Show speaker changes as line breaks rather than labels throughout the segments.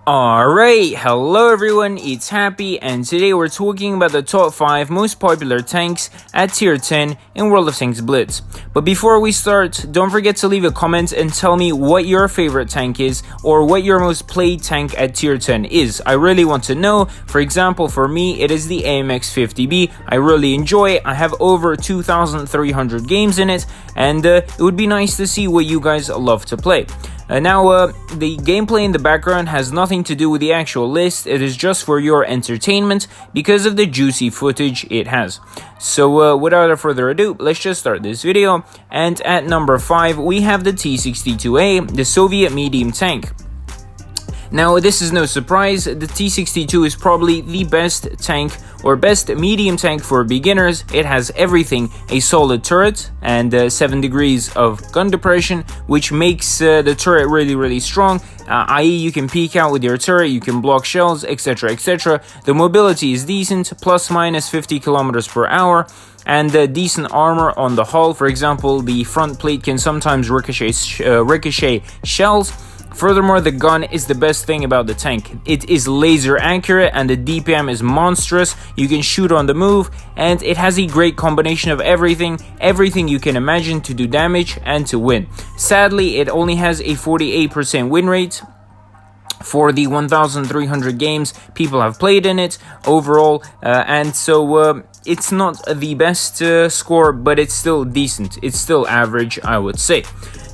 Alright, hello everyone, it's Happy, and today we're talking about the top 5 most popular tanks at tier 10 in World of Tanks Blitz. But before we start, don't forget to leave a comment and tell me what your favorite tank is, or what your most played tank at tier 10 is. I really want to know. For example, for me, it is the AMX 50B. I really enjoy it. I have over 2,300 games in it, and it would be nice to see what you guys love to play. The gameplay in the background has nothing to do with the actual list. It is just for your entertainment because of the juicy footage it has. So without further ado, let's just start this video. And at number 5, we have the T-62A, the Soviet medium tank. Now, this is no surprise, the T-62 is probably the best tank or best medium tank for beginners. It has everything: a solid turret and 7 degrees of gun depression, which makes the turret really strong, i.e. you can peek out with your turret, you can block shells, etc, etc. The mobility is decent, plus minus 50 kilometers per hour. And decent armor on the hull. For example, the front plate can sometimes ricochet shells. Furthermore, the gun is the best thing about the tank. It is laser accurate and the DPM is monstrous. You can shoot on the move, and it has a great combination of everything you can imagine to do damage and to win. Sadly, it only has a 48% win rate for the 1,300 games people have played in it overall, and so it's not the best score, but it's still decent. It's still average, I would say.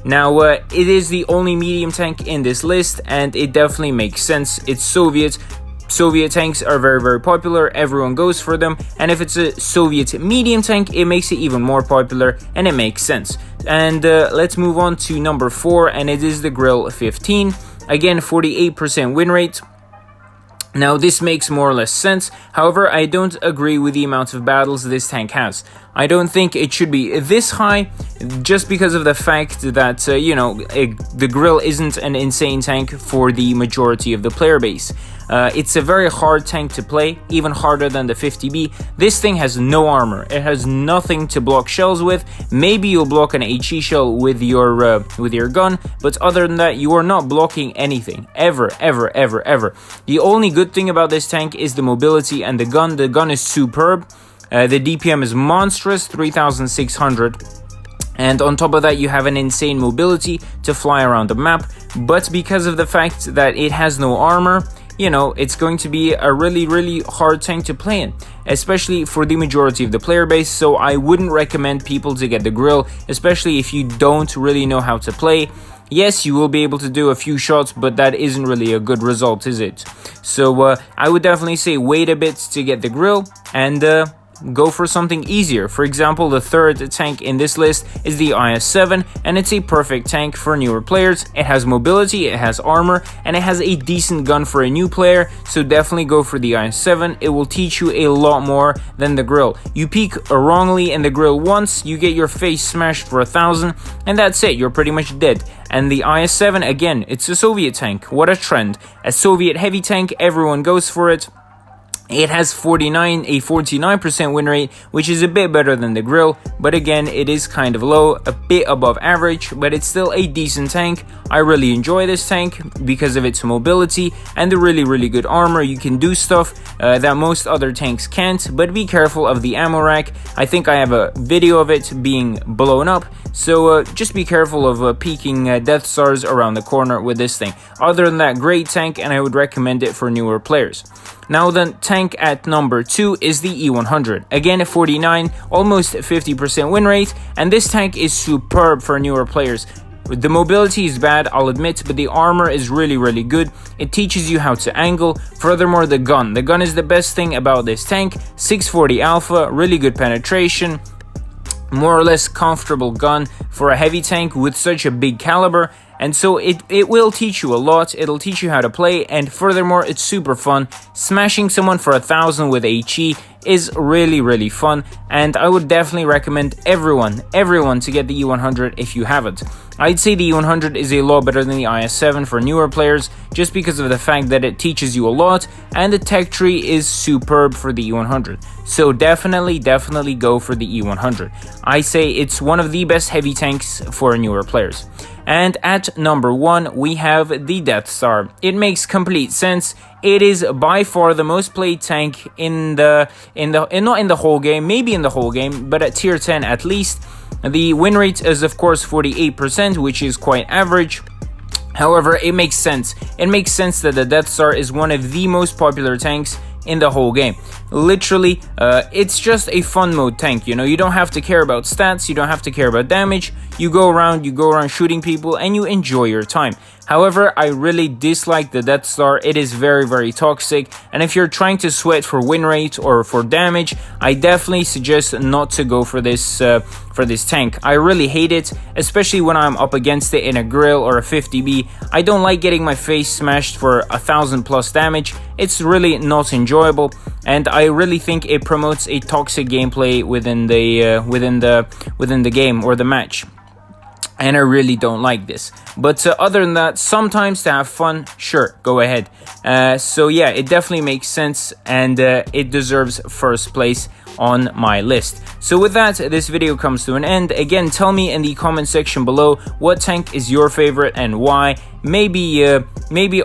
Now, it is the only medium tank in this list, and it definitely makes sense. It's Soviet. Soviet tanks are very popular, everyone goes for them, and if it's a Soviet medium tank, it makes it even more popular, and it makes sense. And let's move on to number 4, and it is the Grille 15. Again, 48% win rate. Now, this makes more or less sense. However, I don't agree with the amount of battles this tank has. I don't think it should be this high, just because of the fact that, the Grille isn't an insane tank for the majority of the player base. It's a very hard tank to play, even harder than the 50B. This thing has no armor. It has nothing to block shells with. Maybe you'll block an HE shell with your gun, but other than that, you are not blocking anything. Ever. The only good thing about this tank is the mobility and the gun. The gun is superb. The DPM is monstrous, 3,600. And on top of that, you have an insane mobility to fly around the map. But because of the fact that it has no armor, it's going to be a really hard tank to play in, especially for the majority of the player base. So I wouldn't recommend people to get the Grille, especially if you don't really know how to play. Yes, you will be able to do a few shots, but that isn't really a good result, is it? So I would definitely say wait a bit to get the Grille and go for something easier. For example, the third tank in this list is the IS-7, and it's a perfect tank for newer players. It has mobility, it has armor, and it has a decent gun for a new player, so definitely go for the IS-7. It will teach you a lot more than the Grille. You peek wrongly in the Grille once, you get your face smashed for 1,000, and that's it, you're pretty much dead. And the IS-7, again, it's a Soviet tank. What a trend. A Soviet heavy tank, everyone goes for it. It has a 49% win rate, which is a bit better than the Grille, but again, it is kind of low, a bit above average, but it's still a decent tank. I really enjoy this tank because of its mobility and the really good armor. You can do stuff that most other tanks can't, but be careful of the ammo rack. I think I have a video of it being blown up, so just be careful of peeking Death Stars around the corner with this thing. Other than that, great tank, and I would recommend it for newer players. Now the tank at number 2 is the E100. Again, a 49, almost 50% win rate, and this tank is superb for newer players. The mobility is bad, I'll admit, but the armor is really good. It teaches you how to angle. Furthermore, the gun is the best thing about this tank. 640 alpha, really good penetration, more or less comfortable gun for a heavy tank with such a big caliber. And so it will teach you a lot. It'll teach you how to play, and furthermore, it's super fun. Smashing someone for 1,000 with HE is really fun, and I would definitely recommend everyone to get the E100 if you haven't. I'd say the E100 is a lot better than the IS-7 for newer players, just because of the fact that it teaches you a lot, and the tech tree is superb for the E100. So definitely go for the E100. I say it's one of the best heavy tanks for newer players. And at number 1, we have the Death Star. It makes complete sense. It is by far the most played tank not in the whole game, maybe in the whole game, but at tier 10 at least. The win rate is of course 48%, which is quite average. However, it makes sense. It makes sense that the Death Star is one of the most popular tanks in the whole game. Literally, it's just a fun mode tank, you know. You don't have to care about stats, you don't have to care about damage. You go around shooting people, and you enjoy your time. However, I really dislike the Death Star. It is very, very toxic, and if you're trying to sweat for win rate or for damage, I definitely suggest not to go for this tank. I really hate it, especially when I'm up against it in a Grille or a 50B. I don't like getting my face smashed for 1000 plus damage. It's really not enjoyable, and I really think it promotes a toxic gameplay within the game or the match. And I really don't like this. But other than that, sometimes to have fun, sure, go ahead. So yeah, it definitely makes sense, and it deserves first place on my list. So with that, this video comes to an end. Again, tell me in the comment section below what tank is your favorite and why. Maybe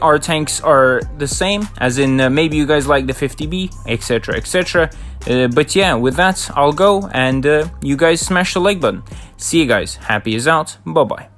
our tanks are the same, as in maybe you guys like the 50B, etc, etc. But yeah, with that, I'll go, and you guys smash the like button. See you guys. Happy is out. Bye bye.